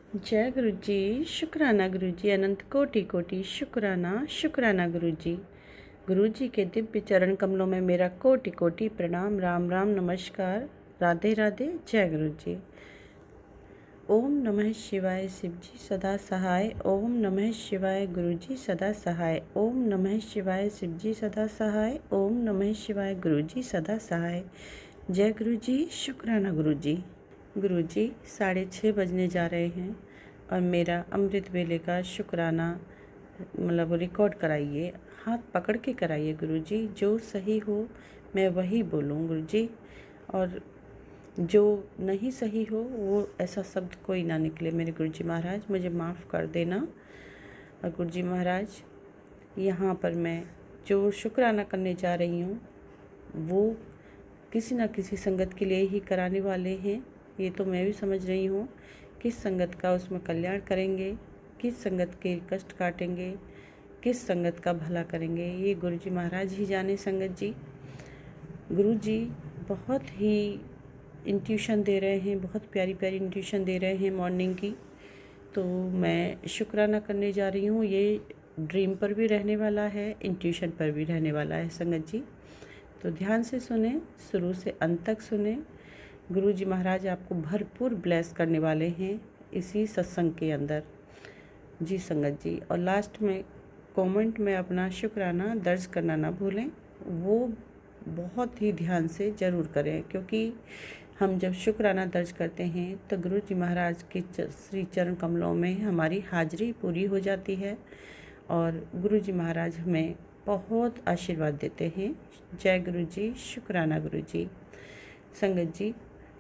जय गुरु जी। शुक्राना गुरु जी। अनंत कोटि कोटि शुक्राना शुक्राना गुरु जी। गुरु जी के दिव्य चरण कमलों में मेरा कोटि कोटि प्रणाम। राम राम नमस्कार, राधे राधे। जय गुरु जी। ओम नमः शिवाय शिव जी सदा सहाय। ओम नमः शिवाय गुरु जी सदा सहाय। ओम नमः शिवाय शिव जी सदा सहाय। ओम नमः शिवाय गुरु जी सदा सहाय। जय गुरु जी। शुक्राना गुरु जी। गुरु जी 6:30 बजने जा रहे हैं और मेरा अमृत वेले का शुक्राना रिकॉर्ड कराइए। हाथ पकड़ के कराइए गुरु जी। जो सही हो मैं वही बोलूँ गुरु जी, और जो नहीं सही हो वो ऐसा शब्द कोई ना निकले। मेरे गुरु जी महाराज मुझे माफ़ कर देना। और गुरु जी महाराज यहाँ पर मैं जो शुक्राना करने जा रही हूँ वो किसी न किसी संगत के लिए ही कराने वाले हैं। ये तो मैं भी समझ रही हूँ। किस संगत का उसमें कल्याण करेंगे, किस संगत के कष्ट काटेंगे, किस संगत का भला करेंगे, ये गुरु जी महाराज ही जाने। संगत जी, गुरु जी बहुत ही इंट्यूशन दे रहे हैं, बहुत प्यारी प्यारी इंट्यूशन दे रहे हैं मॉर्निंग की। तो मैं शुक्राना करने जा रही हूँ। ये ड्रीम पर भी रहने वाला है, इंट्यूशन पर भी रहने वाला है संगत जी। तो ध्यान से सुने, शुरू से अंत तक सुने। गुरु जी महाराज आपको भरपूर ब्लेस करने वाले हैं इसी सत्संग के अंदर जी संगत जी। और लास्ट में कमेंट में अपना शुक्राना दर्ज करना ना भूलें, वो बहुत ही ध्यान से ज़रूर करें, क्योंकि हम जब शुक्राना दर्ज करते हैं तो गुरु जी महाराज के श्री चरण कमलों में हमारी हाजिरी पूरी हो जाती है और गुरु जी महाराज हमें बहुत आशीर्वाद देते हैं। जय गुरु जी। शुक्राना गुरु जी। संगत जी,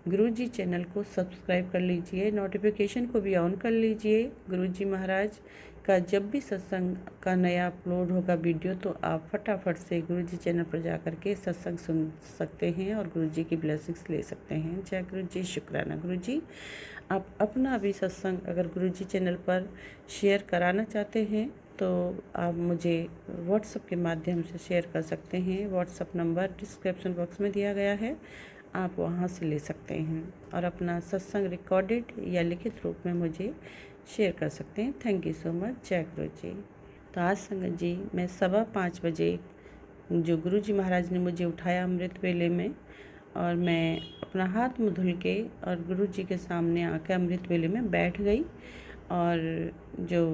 गुरु जी चैनल को सब्सक्राइब कर लीजिए, नोटिफिकेशन को भी ऑन कर लीजिए। गुरु जी महाराज का जब भी सत्संग का नया अपलोड होगा वीडियो तो आप फटाफट से गुरु जी चैनल पर जा कर के सत्संग सुन सकते हैं और गुरु जी की ब्लेसिंग्स ले सकते हैं। जय गुरु जी। शुक्राना गुरु जी। आप अपना भी सत्संग अगर गुरु जी चैनल पर शेयर कराना चाहते हैं तो आप मुझे व्हाट्सएप के माध्यम से शेयर कर सकते हैं। व्हाट्सएप नंबर डिस्क्रिप्शन बॉक्स में दिया गया है, आप वहाँ से ले सकते हैं और अपना सत्संग रिकॉर्डेड या लिखित रूप में मुझे शेयर कर सकते हैं। Thank you so much. जय गुरु जी। तो आज संगत जी मैं 5:15 बजे जो गुरु जी महाराज ने मुझे उठाया अमृत वेले में, और मैं अपना हाथ मुँह धुल के और गुरु जी के सामने आकर अमृत वेले में बैठ गई। और जो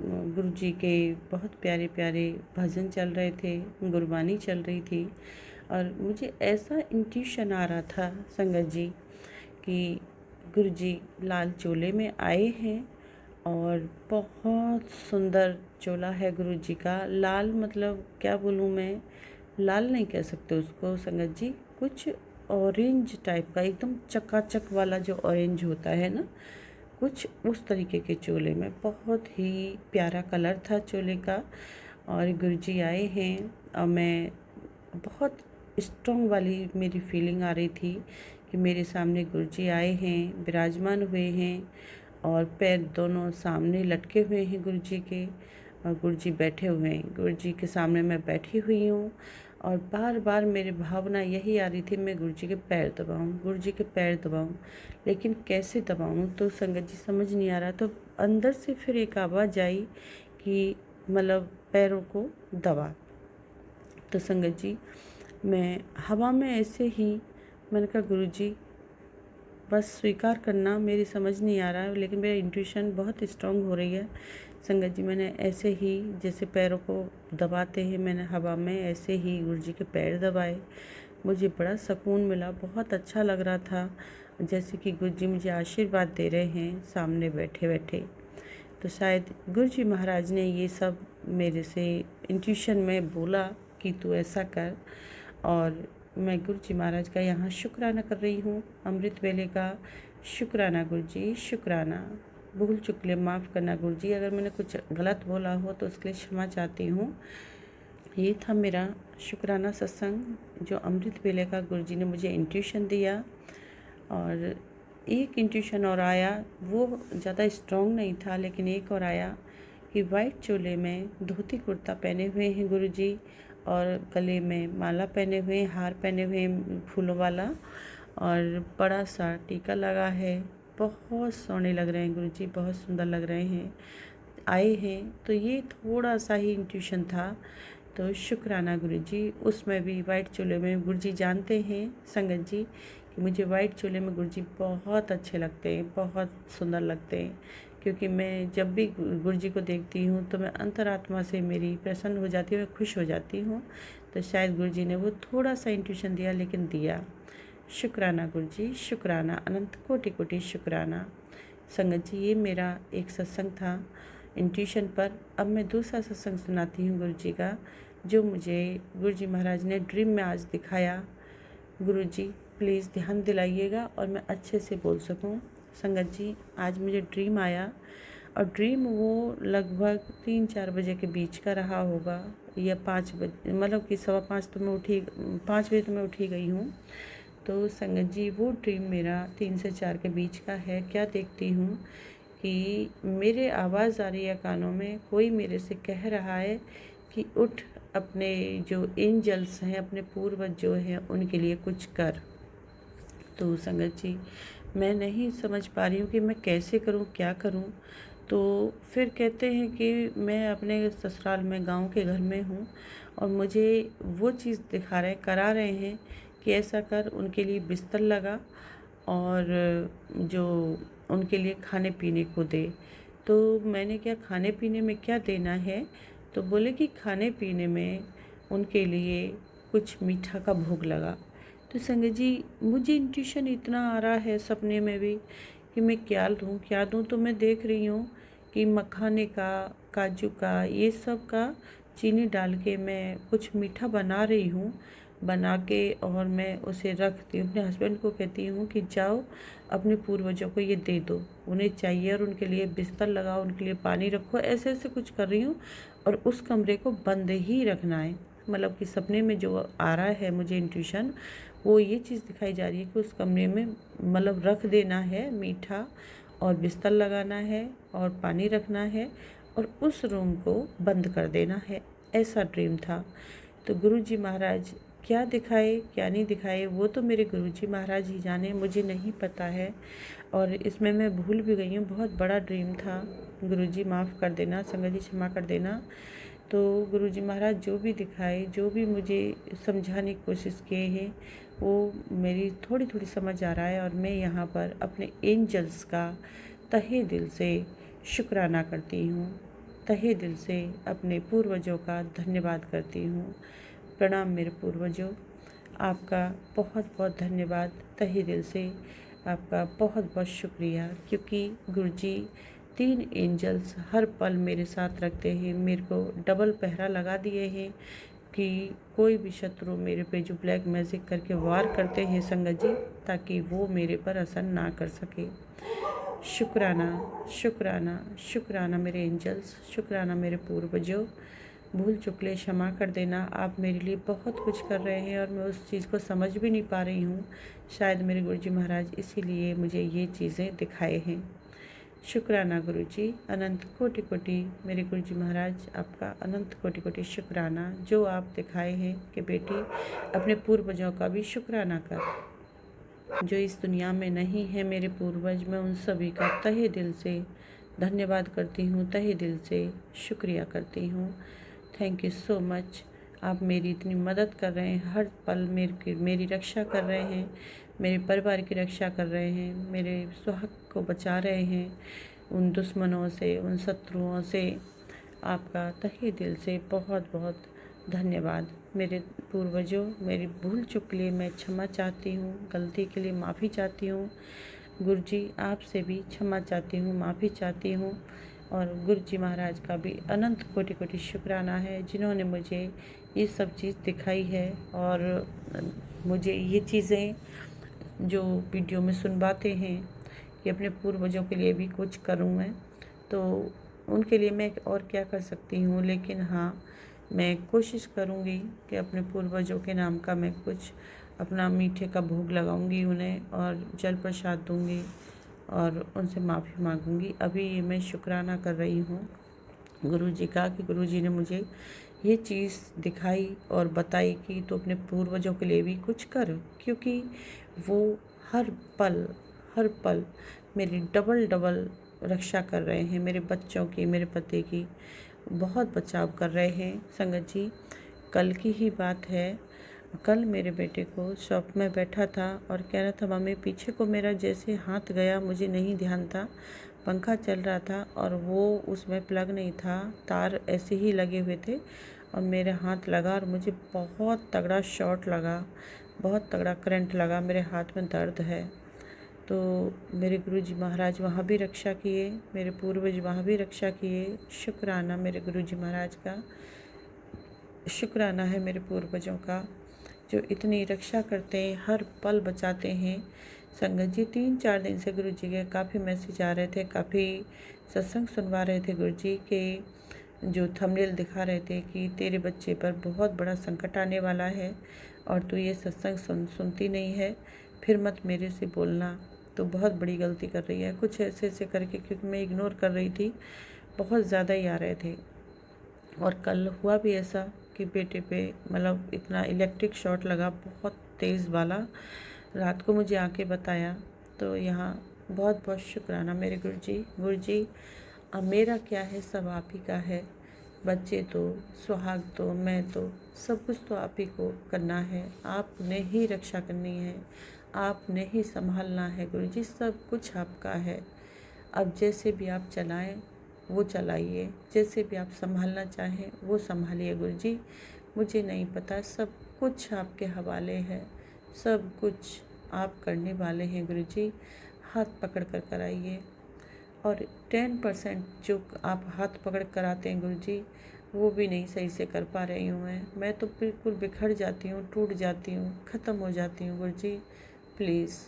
गुरु जी के बहुत प्यारे प्यारे भजन चल रहे थे, गुरबानी चल रही थी, और मुझे ऐसा इंट्यूशन आ रहा था संगत जी कि गुरु जी लाल चोले में आए हैं और बहुत सुंदर चोला है गुरु जी का। लाल मतलब क्या बोलूँ मैं, लाल नहीं कह सकते उसको संगत जी, कुछ ऑरेंज टाइप का, एकदम चकाचक वाला जो ऑरेंज होता है ना, कुछ उस तरीके के चोले में। बहुत ही प्यारा कलर था चोले का। और गुरु जी आए हैं और मैं बहुत स्ट्रॉन्ग वाली मेरी फीलिंग आ रही थी कि मेरे सामने गुरु जी आए हैं, विराजमान हुए हैं और पैर दोनों सामने लटके हुए हैं गुरु जी के, और गुरु जी बैठे हुए हैं। गुरु जी के सामने मैं बैठी हुई हूँ और बार बार मेरी भावना यही आ रही थी मैं गुरु जी के पैर दबाऊँ, गुरु जी के पैर दबाऊँ, लेकिन कैसे दबाऊँ तो संगत जी समझ नहीं आ रहा। तो अंदर से फिर एक आवाज़ आई कि पैरों को दबा। तो संगत जी मैं हवा में ऐसे ही मैंने कहा गुरु जी बस स्वीकार करना, मेरी समझ नहीं आ रहा है लेकिन मेरा इंट्यूशन बहुत स्ट्रांग हो रही है। संगत जी मैंने ऐसे ही जैसे पैरों को दबाते हैं, मैंने हवा में ऐसे ही गुरु जी के पैर दबाए। मुझे बड़ा सुकून मिला, बहुत अच्छा लग रहा था, जैसे कि गुरु जी मुझे आशीर्वाद दे रहे हैं सामने बैठे बैठे। तो शायद गुरु जी महाराज ने ये सब मेरे से इंट्यूशन में बोला कि तू ऐसा कर, और मैं गुरु जी महाराज का यहाँ शुक्राना कर रही हूँ अमृत वेले का। शुक्राना गुरु जी। शुक्राना। भूल चुक के लिए माफ़ करना गुरु जी, अगर मैंने कुछ गलत बोला हो तो उसके लिए क्षमा चाहती हूँ। ये था मेरा शुक्राना सत्संग जो अमृत वेले का गुरु जी ने मुझे इंट्यूशन दिया। और एक इंट्यूशन और आया, वो ज़्यादा स्ट्रॉन्ग नहीं था लेकिन एक और आया कि वाइट चोले में धोती कुर्ता पहने हुए हैं गुरु जी, और गले में माला पहने हुए हैं, हार पहने हुए हैं फूलों वाला, और बड़ा सा टीका लगा है बहुत सोहने लग रहे हैं गुरुजी, बहुत सुंदर लग रहे हैं, आए हैं। तो ये थोड़ा सा ही इंट्यूशन था, तो शुक्राना गुरुजी। उसमें भी वाइट चूल्हे में गुरुजी जानते हैं संगत जी कि मुझे वाइट चूल्हे में गुरुजी बहुत अच्छे लगते हैं, बहुत सुंदर लगते हैं, क्योंकि मैं जब भी गुरुजी को देखती हूँ तो मैं अंतरात्मा से मेरी प्रसन्न हो जाती है, मैं खुश हो जाती हूँ। तो शायद गुरुजी ने वो थोड़ा सा इंट्यूशन दिया, लेकिन दिया। शुक्राना गुरुजी, शुक्राना, अनंत कोटि कोटि शुक्राना। संगत जी, ये मेरा एक सत्संग था इंट्यूशन पर। अब मैं दूसरा सत्संग सुनाती हूँ गुरुजी का, जो मुझे गुरुजी महाराज ने ड्रीम में आज दिखाया। गुरुजी प्लीज़ ध्यान दिलाइएगा और मैं अच्छे से बोल सकूं। संगत जी, आज मुझे ड्रीम आया, और ड्रीम वो लगभग 3-4 बजे के बीच का रहा होगा, या 5 बजे, मतलब कि 5:15 तो मैं उठी, 5 बजे तो मैं उठी गई हूँ। तो संगत जी, वो ड्रीम मेरा 3 से 4 के बीच का है। क्या देखती हूँ कि मेरे आवाज़ आ रही है कानों में, कोई मेरे से कह रहा है कि उठ, अपने जो एंजल्स हैं, अपने पूर्वज जो हैं, उनके लिए कुछ कर। तो संगत जी, मैं नहीं समझ पा रही हूँ कि मैं कैसे करूँ, क्या करूँ। तो फिर कहते हैं कि मैं अपने ससुराल में, गांव के घर में हूँ, और मुझे वो चीज़ करा रहे हैं कि ऐसा कर, उनके लिए बिस्तर लगा और जो उनके लिए खाने पीने को दे। तो मैंने क्या, खाने पीने में क्या देना है? तो बोले कि खाने पीने में उनके लिए कुछ मीठा का भोग लगा। तो संगत जी, मुझे इंट्यूशन इतना आ रहा है सपने में भी कि मैं क्या दूँ, क्या दूँ। तो मैं देख रही हूँ कि मखाने का, काजू का, ये सब का चीनी डाल के मैं कुछ मीठा बना रही हूँ, बना के और मैं उसे रखती हूँ। अपने हस्बैंड को कहती हूँ कि जाओ अपने पूर्वजों को ये दे दो, उन्हें चाहिए, और उनके लिए बिस्तर लगाओ, उनके लिए पानी रखो। ऐसे ऐसे कुछ कर रही हूँ, और उस कमरे को बंद ही रखना है। मतलब कि सपने में जो आ रहा है मुझे इंट्यूशन, वो ये चीज़ दिखाई जा रही है कि उस कमरे में मतलब रख देना है मीठा, और बिस्तर लगाना है, और पानी रखना है, और उस रूम को बंद कर देना है। ऐसा ड्रीम था। तो गुरुजी महाराज क्या दिखाए, क्या नहीं दिखाए, वो तो मेरे गुरुजी महाराज ही जाने, मुझे नहीं पता है। और इसमें मैं भूल भी गई हूँ, बहुत बड़ा ड्रीम था। गुरुजी माफ़ कर देना, संगत जी क्षमा कर देना। तो गुरुजी महाराज जो भी दिखाए, जो भी मुझे समझाने की कोशिश किए हैं, वो मेरी थोड़ी थोड़ी समझ आ रहा है, और मैं यहाँ पर अपने एंजल्स का तहे दिल से शुक्राना करती हूँ, तहे दिल से अपने पूर्वजों का धन्यवाद करती हूँ। प्रणाम मेरे पूर्वजों, आपका बहुत बहुत धन्यवाद, तहे दिल से आपका बहुत बहुत शुक्रिया, क्योंकि गुरुजी 3 एंजल्स हर पल मेरे साथ रखते हैं, मेरे को डबल पहरा लगा दिए हैं कि कोई भी शत्रु मेरे पे जो ब्लैक मैजिक करके वार करते हैं संगत जी, ताकि वो मेरे पर असर ना कर सके। शुक्राना, शुक्राना, शुक्राना मेरे एंजल्स, शुक्राना मेरे पूर्वजों। भूल चुकले क्षमा कर देना, आप मेरे लिए बहुत कुछ कर रहे हैं, और मैं उस चीज़ को समझ भी नहीं पा रही हूँ। शायद मेरे गुरुजी महाराज इसीलिए मुझे ये चीज़ें दिखाए हैं। शुक्राना गुरुजी, अनंत कोटि कोटि मेरे गुरुजी महाराज, आपका अनंत कोटि कोटि शुक्राना, जो आप दिखाए हैं कि बेटी अपने पूर्वजों का भी शुक्राना कर। जो इस दुनिया में नहीं है मेरे पूर्वज, मैं उन सभी का तहे दिल से धन्यवाद करती हूँ, तहे दिल से शुक्रिया करती हूँ। Thank you so much. आप मेरी इतनी मदद कर रहे हैं, हर पल मेरी रक्षा कर रहे हैं, मेरे परिवार की रक्षा कर रहे हैं, मेरे सुहाग को बचा रहे हैं उन दुश्मनों से, उन शत्रुओं से। आपका तहे दिल से बहुत बहुत धन्यवाद। मेरे पूर्वजों, मेरी भूल चूक के लिए मैं क्षमा चाहती हूँ, गलती के लिए माफ़ी चाहती हूँ। गुरुजी आपसे भी क्षमा चाहती हूँ, माफ़ी चाहती हूँ। और गुरुजी महाराज का भी अनंत कोटि कोटि शुक्राना है, जिन्होंने मुझे ये सब चीज़ दिखाई है, और मुझे ये चीज़ें जो वीडियो में सुनवाते हैं कि अपने पूर्वजों के लिए भी कुछ करूँ मैं, तो उनके लिए मैं और क्या कर सकती हूँ। लेकिन हाँ, मैं कोशिश करूँगी कि अपने पूर्वजों के नाम का मैं कुछ अपना मीठे का भोग लगाऊंगी उन्हें, और जल प्रसाद दूंगी, और उनसे माफ़ी मांगूंगी। अभी ये मैं शुक्राना कर रही हूँ गुरुजी का, कि गुरुजी ने मुझे ये चीज़ दिखाई और बताई कि तो अपने पूर्वजों के लिए भी कुछ कर, क्योंकि वो हर पल मेरी डबल डबल रक्षा कर रहे हैं, मेरे बच्चों की, मेरे पति की बहुत बचाव कर रहे हैं। संगत जी, कल की ही बात है, कल मेरे बेटे को शॉप में बैठा था और कह रहा था मम्मी पीछे को मेरा जैसे हाथ गया, मुझे नहीं ध्यान था, पंखा चल रहा था और वो उसमें प्लग नहीं था, तार ऐसे ही लगे हुए थे और मेरे हाथ लगा और मुझे बहुत तगड़ा शॉट लगा, बहुत तगड़ा करंट लगा, मेरे हाथ में दर्द है। तो मेरे गुरुजी महाराज वहाँ भी रक्षा किए, मेरे पूर्वज वहाँ भी रक्षा किए। शुक्राना मेरे गुरुजी महाराज का, शुक्राना है मेरे पूर्वजों का जो इतनी रक्षा करते हैं, हर पल बचाते हैं। संगत जी, 3-4 दिन से गुरु जी के काफ़ी मैसेज आ रहे थे, काफ़ी सत्संग सुनवा रहे थे गुरु जी के, जो थंबनेल दिखा रहे थे कि तेरे बच्चे पर बहुत बड़ा संकट आने वाला है और तू ये सत्संग सुनती नहीं है, फिर मत मेरे से बोलना, तो बहुत बड़ी गलती कर रही है। कुछ ऐसे ऐसे करके, क्योंकि मैं इग्नोर कर रही थी, बहुत ज़्यादा ही आ रहे थे। और कल हुआ भी ऐसा कि बेटे पे मतलब इतना इलेक्ट्रिक शॉट लगा, बहुत तेज़ वाला, रात को मुझे आके बताया। तो यहाँ बहुत बहुत शुक्राना मेरे गुरु जी, अब मेरा क्या है, सब आप ही का है। बच्चे तो, सुहाग तो, मैं तो, सब कुछ तो आप ही को करना है, आपने ही रक्षा करनी है, आपने ही संभालना है गुरु जी, सब कुछ आपका है। अब जैसे भी आप चलाएं वो चलाइए, जैसे भी आप संभालना चाहें वो संभालिए गुरु जी, मुझे नहीं पता, सब कुछ आपके हवाले है, सब कुछ आप करने वाले हैं गुरु जी, हाथ पकड़ कर कराइए। और 10% जो आप हाथ पकड़ कर आते हैं गुरु जी, वो भी नहीं सही से कर पा रही हूँ मैं तो बिल्कुल बिखर जाती हूँ, टूट जाती हूँ, ख़त्म हो जाती हूँ गुरु जी। प्लीज़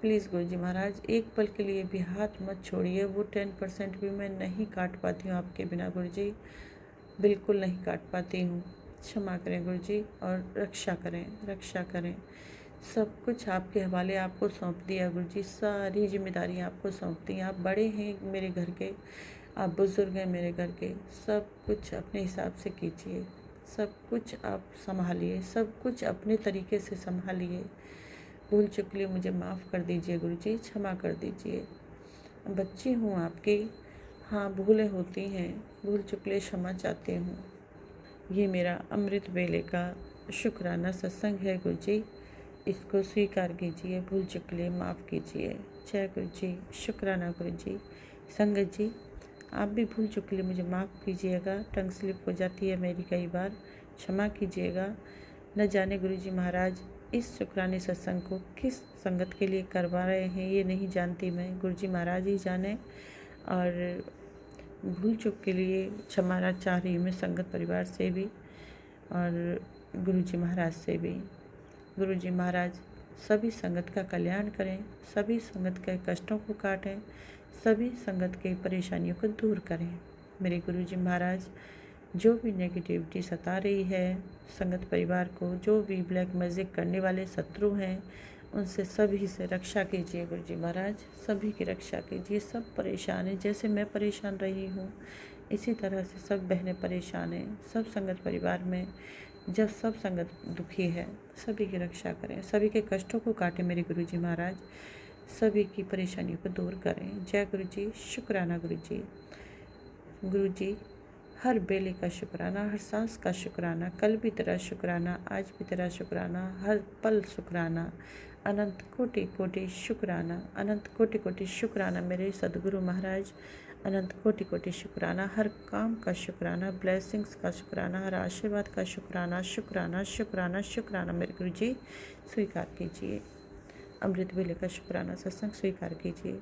प्लीज़ गुरु जी महाराज, एक पल के लिए भी हाथ मत छोड़िए, वो 10% भी मैं नहीं काट पाती हूँ आपके बिना गुरु जी, बिल्कुल नहीं काट पाती हूँ। क्षमा करें गुरु जी और रक्षा करें, रक्षा करें। सब कुछ आपके हवाले, आपको सौंप दिया गुरु जी, सारी जिम्मेदारियाँ आपको सौंप दी। आप बड़े हैं मेरे घर के, आप बुज़ुर्ग हैं मेरे घर के, सब कुछ अपने हिसाब से कीजिए, सब कुछ आप संभालिए, सब कुछ अपने तरीके से संभालिए। भूल चूक के लिए मुझे माफ़ कर दीजिए गुरु जी, क्षमा कर दीजिए, बच्ची हूँ आपकी, हाँ भूलें होती हैं, भूल चूक के लिए क्षमा चाहती हूँ। ये मेरा अमृत वेले का शुक्राना सत्संग है गुरु जी, इसको स्वीकार कीजिए, भूल चूक के लिए माफ़ कीजिए। जय गुरु जी, शुक्राना गुरु जी। संगत जी, आप भी भूल चूक के लिए मुझे माफ़ कीजिएगा, टंग स्लिप हो जाती है मेरी कई बार, क्षमा कीजिएगा। न जाने गुरु जी महाराज इस शुक्राने सत्संग को किस संगत के लिए करवा रहे हैं, ये नहीं जानती मैं, गुरु जी महाराज ही जाने। और भूल चूक के लिए क्षमा चाह रही हूँ मैं संगत परिवार से भी और गुरु जी महाराज से भी। गुरु जी महाराज सभी संगत का कल्याण करें, सभी संगत के कष्टों को काटें, सभी संगत के परेशानियों को दूर करें। मेरे गुरु जी महाराज, जो भी नेगेटिविटी सता रही है संगत परिवार को, जो भी ब्लैक मैजिक करने वाले शत्रु हैं, उनसे सभी से रक्षा कीजिए गुरु जी महाराज, सभी की रक्षा कीजिए। सब परेशान हैं, जैसे मैं परेशान रही हूँ इसी तरह से सब बहनें परेशान हैं, सब संगत परिवार में जब सब संगत दुखी है, सभी की रक्षा करें, सभी के कष्टों को काटें मेरे गुरु जी महाराज, सभी की परेशानियों को दूर करें। जय गुरु जी, शुक्राना गुरु जी। गुरु जी, हर बेले का शुक्राना, हर सांस का शुक्राना, कल भी तेरा शुक्राना, आज भी तेरा शुक्राना, हर पल शुक्राना, अनंत कोटि कोटि शुक्राना, अनंत कोटि कोटि शुक्राना मेरे सदगुरु महाराज, अनंत कोटि कोटि शुक्राना, हर काम का शुक्राना, ब्लेसिंग्स का शुक्राना, हर आशीर्वाद का शुक्राना, शुक्राना शुक्राना शुक्राना मेरे गुरु जी, स्वीकार कीजिए। अमृत वेले का शुक्राना सत्संग स्वीकार कीजिए।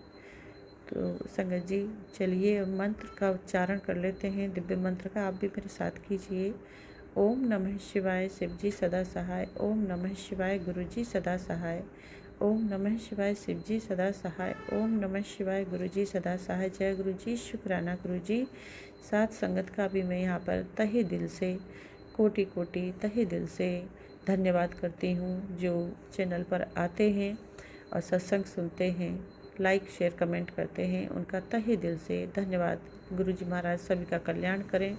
तो संगत जी, चलिए मंत्र का उच्चारण कर लेते हैं, दिव्य मंत्र का, आप भी मेरे साथ कीजिए। ओम नमः शिवाय, शिव जी सदा सहाय। ओम नमः शिवाय, गुरु जी सदा सहाय। ओम नमः शिवाय, शिव जी सदा सहाय। ओम नमः शिवाय, गुरु जी सदा सहाय। जय गुरु जी, शुक्राना गुरु जी। साथ संगत का भी मैं यहाँ पर तहे दिल से, कोटि कोटि तहे दिल से धन्यवाद करती हूँ, जो चैनल पर आते हैं और सत्संग सुनते हैं, लाइक शेयर कमेंट करते हैं, उनका तहे दिल से धन्यवाद। गुरु जी महाराज सभी का कल्याण करें,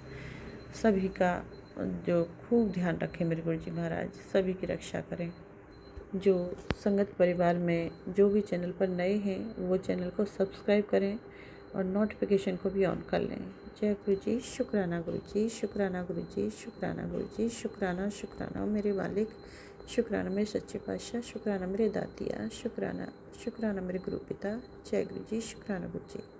सभी का जो खूब ध्यान रखें मेरे गुरु जी महाराज, सभी की रक्षा करें। जो संगत परिवार में जो भी चैनल पर नए हैं वो चैनल को सब्सक्राइब करें और नोटिफिकेशन को भी ऑन कर लें। जय गुरु जी, शुक्राना गुरु जी, शुक्राना गुरु जी, शुक्राना गुरु जी, शुक्राना शुक्राना मेरे मालिक, शुक्राना मेरे सच्चे पातशाह, शुक्राना मेरे दातिया, शुक्राना शुक्राना मेरे गुरु पिता। जय गुरु जी, शुक्राना गुरु जी।